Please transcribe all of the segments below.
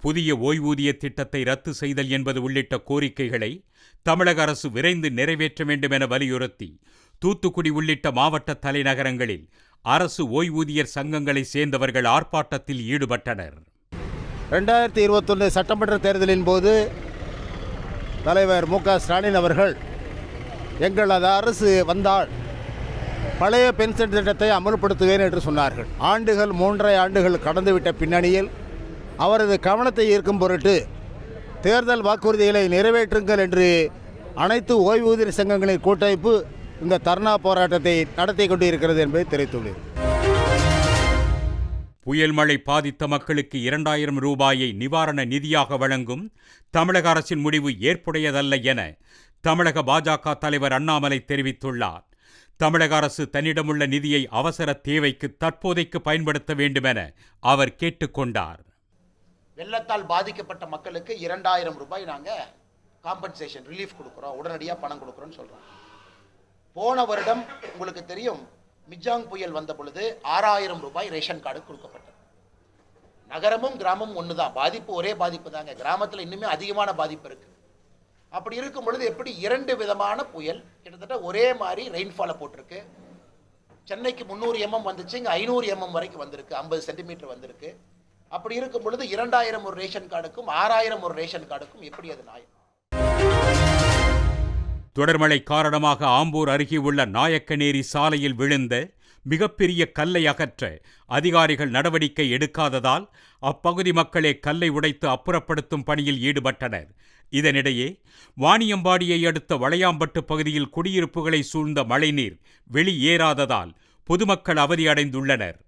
புதிய ஓய்வூதிய திட்டத்தை ரத்து செய்தல் என்பது உள்ளிட்ட கோரிக்கைகளை தமிழக அரசு விரைந்து நிறைவேற்ற வேண்டும் என வலியுறுத்தி தூத்துக்குடி உள்ளிட்ட மாவட்ட தலைநகரங்களில் அரசு ஓய்வூதியர் சங்கங்களை சேர்ந்தவர்கள் ஆர்ப்பாட்டத்தில் ஈடுபட்டனர். 2021 சட்டமன்ற தேர்தலின் போது தலைவர் மு.க. ஸ்டாலின் அவர்கள் எங்களது அரசு வந்தால் பழைய பென்ஷன் திட்டத்தை அமல்படுத்துவேன் என்று சொன்னார்கள். 3.5 ஆண்டுகள் கடந்துவிட்ட பின்னணியில் அவரது கவனத்தை ஈர்க்கும் பொருட்டு தேர்தல் வாக்குறுதிகளை நிறைவேற்றுங்கள் என்று அனைத்து ஓய்வூதியர் சங்கங்களின் கூட்டமைப்பு இந்த தர்ணா போராட்டத்தை நடத்தி கொண்டிருக்கிறது என்பதை தெரிவித்துள்ளது. புயல் மழை பாதித்த மக்களுக்கு 2000 ரூபாயை நிவாரண நிதியாக வழங்கும் தமிழக அரசின் முடிவு ஏற்புடையதல்ல என தமிழக பாஜக தலைவர் அண்ணாமலை தெரிவித்துள்ளார். தமிழக அரசு தன்னிடமுள்ள நிதியை அவசர தேவைக்கு தற்போதைக்கு பயன்படுத்த வேண்டும் என அவர் கேட்டுக்கொண்டார். வெள்ளத்தால் பாதிக்கப்பட்ட மக்களுக்கு 2000 ரூபாய் நாங்கள் காம்பன்சேஷன் ரிலீஃப் கொடுக்குறோம், உடனடியாக பணம் கொடுக்குறோன்னு சொல்கிறோம். போன வருடம் உங்களுக்கு தெரியும், மிஜாங் புயல் வந்த பொழுது 6000 ரூபாய் ரேஷன் கார்டு கொடுக்கப்பட்டது. நகரமும் கிராமமும் ஒன்று தான், பாதிப்பு ஒரே பாதிப்பு தாங்க. கிராமத்தில் இன்னுமே அதிகமான பாதிப்பு இருக்குது. அப்படி இருக்கும் பொழுது எப்படி 2 விதமான புயல் கிட்டத்தட்ட ஒரே மாதிரி ரெயின்ஃபாலை போட்டிருக்கு. சென்னைக்கு 300 mm வந்துச்சு, இங்கே 500 mm வரைக்கும் வந்திருக்கு, 50 சென்டிமீட்டர் வந்திருக்கு. அப்படி இருக்கும் பொழுது 2000 ஒரு ரேஷன் கார்டுக்கும் 6000 ஒரு ரேஷன் கார்டுக்கும் எப்படி அது நியாயம்? தொடர்மழை காரணமாக ஆம்பூர் அருகே உள்ள நாயக்கநேரி சாலையில் விழுந்த மிகப்பெரிய கல்லை அகற்ற அதிகாரிகள் நடவடிக்கை எடுக்காததால் அப்பகுதி மக்களே கல்லை உடைத்து அப்புறப்படுத்தும் பணியில் ஈடுபட்டனர். இதனிடையே வாணியம்பாடியை அடுத்த வளையாம்பட்டு பகுதியில் குடியிருப்புகளை சூழ்ந்த மழைநீர் வெளியேறாததால் பொதுமக்கள் அவதியடைந்துள்ளனர்.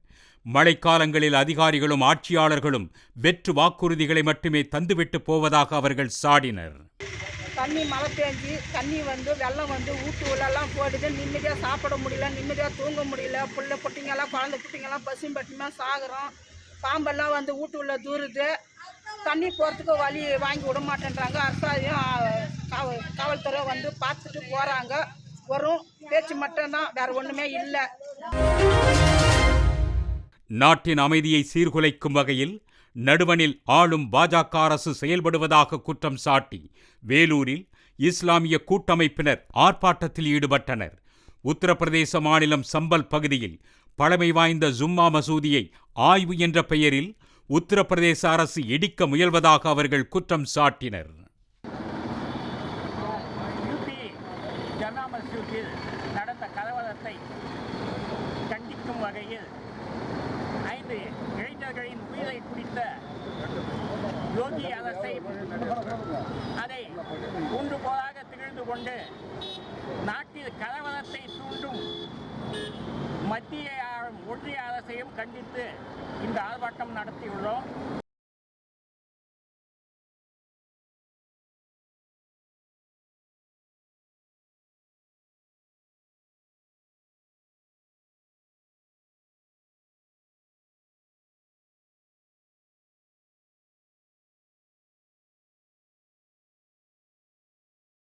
மழைக்காலங்களில் அதிகாரிகளும் ஆட்சியாளர்களும் வெற்று வாக்குறுதிகளை மட்டுமே தந்துவிட்டு போவதாக அவர்கள் சாடினர். தண்ணி மழை பெஞ்சு தண்ணி வெள்ளம் ஊட்டு உள்ளெல்லாம் போடுது. நிம்மதியாக சாப்பிட முடியல, நிம்மதியாக தூங்க முடியல. பிள்ளை குட்டிங்கெல்லாம் குழந்தை குட்டிங்கெல்லாம் பசும் பட்டிமா சாகுறோம். பாம்பெல்லாம் வீட்டு உள்ள தூருது. தண்ணி போகிறதுக்கு வழி வாங்கி விட மாட்டேன்றாங்க. அரசாங்கம் காவல்துறை பார்த்துட்டு போகிறாங்க. வரும் பேச்சு மட்டும்தான், வேற ஒன்றுமே இல்லை. நாட்டின் அமைதியை சீர்குலைக்கும் வகையில் நடுவனில் ஆளும் பாஜக அரசு செயல்படுவதாக குற்றம் சாட்டி வேலூரில் இஸ்லாமிய கூட்டமைப்பினர் ஆர்ப்பாட்டத்தில் ஈடுபட்டனர். உத்தரப்பிரதேச மாநிலம் சம்பல் பகுதியில் பழமை வாய்ந்த ஜும்மா மசூதியை ஆய்வு என்ற பெயரில் உத்தரப்பிரதேச அரசு இடிக்க முயல்வதாக அவர்கள் குற்றம் சாட்டினர். ஜம்மா மசூதியில் நடந்த கலவரத்தை கண்டிக்கும் வகையில் 5 இளைஞர்களின் உயிரை குடித்த யோகி அரசை அதை ஊன்றுகோலாக திகழ்ந்து கொண்டு நாட்டில் கலவரத்தை தூண்டும் மத்திய ஒன்றிய அரசையும் கண்டித்து இந்த ஆர்ப்பாட்டம் நடத்தியுள்ளோம்.